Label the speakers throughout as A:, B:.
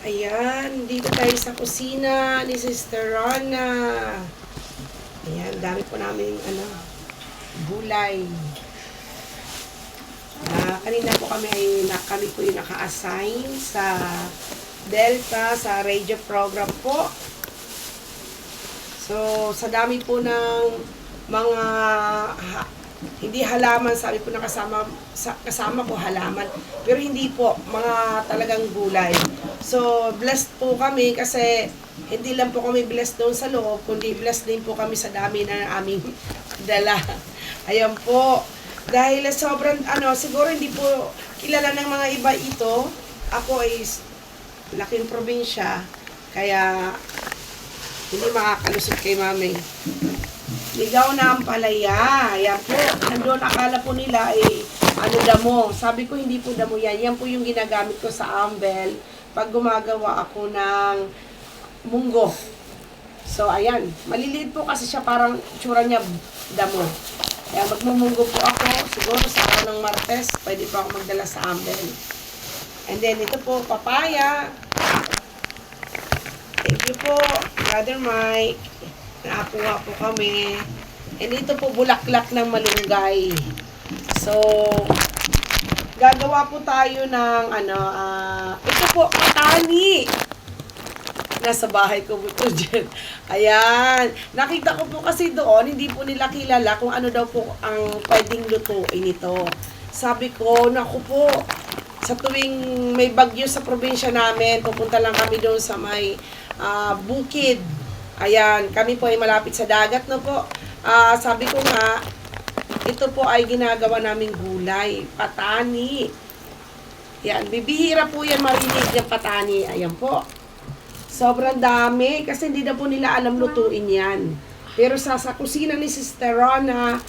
A: Ayan, dito tayo sa kusina ni Sister Rana. Ayan, dami po namin gulay. Kanina po kami po yung naka-assign sa Delta, sa radio program po. So, sa dami po ng mga hindi halaman, sabi po na kasama ko halaman, pero hindi po, mga talagang gulay. So, blessed po kami kasi hindi lang po kami blessed doon sa loob, kundi blessed din po kami sa dami na aming dala. Ayan po. Dahil sobrang, siguro hindi po kilala ng mga iba ito. Ako ay laking probinsya, kaya hindi makakalusot kay mami. Ligaw na ang palaya. Ayan po. Nandun, akala po nila ay damo. Sabi ko, hindi po damo yan. Yan po yung ginagamit ko sa ambel pag gumagawa ako ng munggo. So, ayan. Maliliit po kasi siya, parang tsura niya damo. Kaya magmumunggo po ako. Siguro sa araw ng Martes, pwede po ako magdala sa ambel. And then, ito po, papaya. Thank you po, Brother Mike. Nakakuha po kami. And ito po, bulaklak ng malunggay. So, gagawa po tayo ng, ito po, patani. Nasa bahay ko po dyan. Ayan. Nakita ko po kasi doon, hindi po nila kilala kung ano daw po ang pwedeng lutuin ito. Sabi ko, naku po, sa tuwing may bagyo sa probinsya namin, pupunta lang kami doon sa may bukid. Ayan, kami po ay malapit sa dagat na po. Sabi ko nga, ito po ay ginagawa naming gulay, patani. Yan, bibihira po yan marinig yung patani. Ayan po. Sobrang dami kasi hindi na po nila alam lutuin yan. Pero sa kusina ni Sister Rana,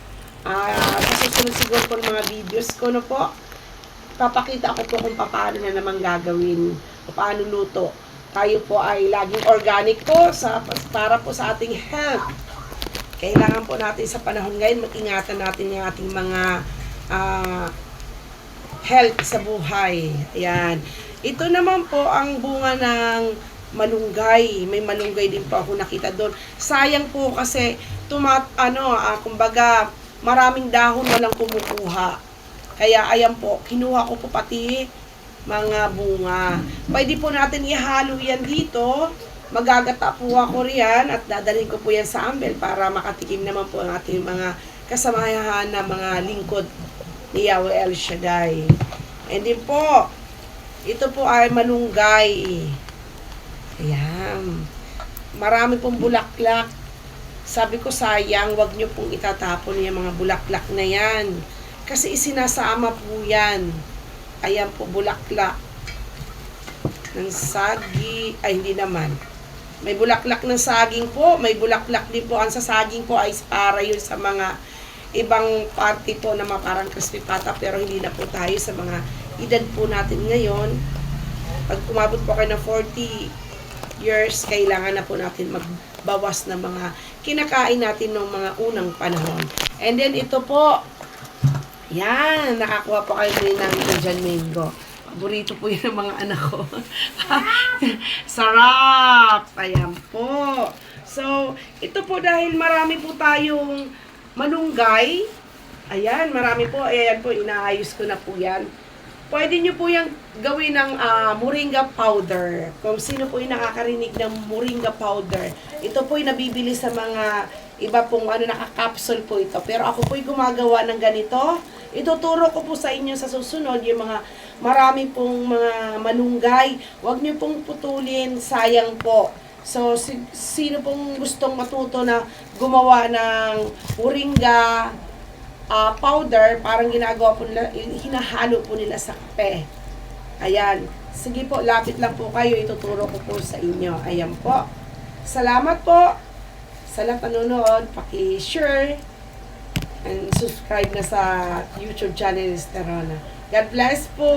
A: sa susunod siguro po ng mga videos ko na po, papakita ko po kung paano na naman gagawin, paano luto. Tayo po ay laging organic po para po sa ating health. Kailangan po natin sa panahon ngayon mag-ingatan natin yung ating mga health sa buhay. Ayan. Ito naman po ang bunga ng malunggay. May malunggay din po ako nakita doon. Sayang po kasi kumbaga maraming dahon walang kumukuha. Kaya ayan po, kinuha ko po pati mga bunga. Pwede po natin ihalo yan dito. Magagata po ako riyan at dadalhin ko po yan sa ambel para makatikim naman po ang ating mga kasamahan na mga lingkod ni Yahweh El Shaddai. And din po, ito po ay malunggay. Ayan. Marami pong bulaklak. Sabi ko sayang, wag nyo pong itatapon yung mga bulaklak na yan. Kasi isinasama po yan. Ayan po, bulaklak ng sagi. Ay, hindi naman. May bulaklak ng saging po. May bulaklak din po. Ang sa saging po ay para yun sa mga ibang party po na mga parang crispy pata. Pero hindi na po tayo sa mga edad po natin ngayon. Pag umabot po kayo ng 40 years, kailangan na po natin magbawas ng mga kinakain natin ng mga unang panahon. And then ito po, yan, nakakuha po kayo din ng Indian mango. Paborito po yan ng mga anak ko. Sarap! Ayan po. So, ito po dahil marami po tayong malunggay. Ayan, marami po. Ayan po, inaayos ko na po yan. Pwede nyo po yung gawin ng moringa powder. Kung sino po yung nakakarinig ng moringa powder. Ito po yung nabibili sa mga iba pong naka-capsule po ito. Pero ako po yung gumagawa ng ganito. Ituturo ko po sa inyo sa susunod yung mga marami pong mga malunggay. Huwag nyo pong putulin, sayang po. So, sino pong gustong matuto na gumawa ng moringa powder, parang ginagawa po nila, hinahalo po nila sa kape. Ayan. Sige po, lapit lang po kayo. Ituturo ko po sa inyo. Ayan po. Salamat po sa lahat nanonood. Paki-share and subscribe na sa YouTube channel ni Sister Rana. God bless po!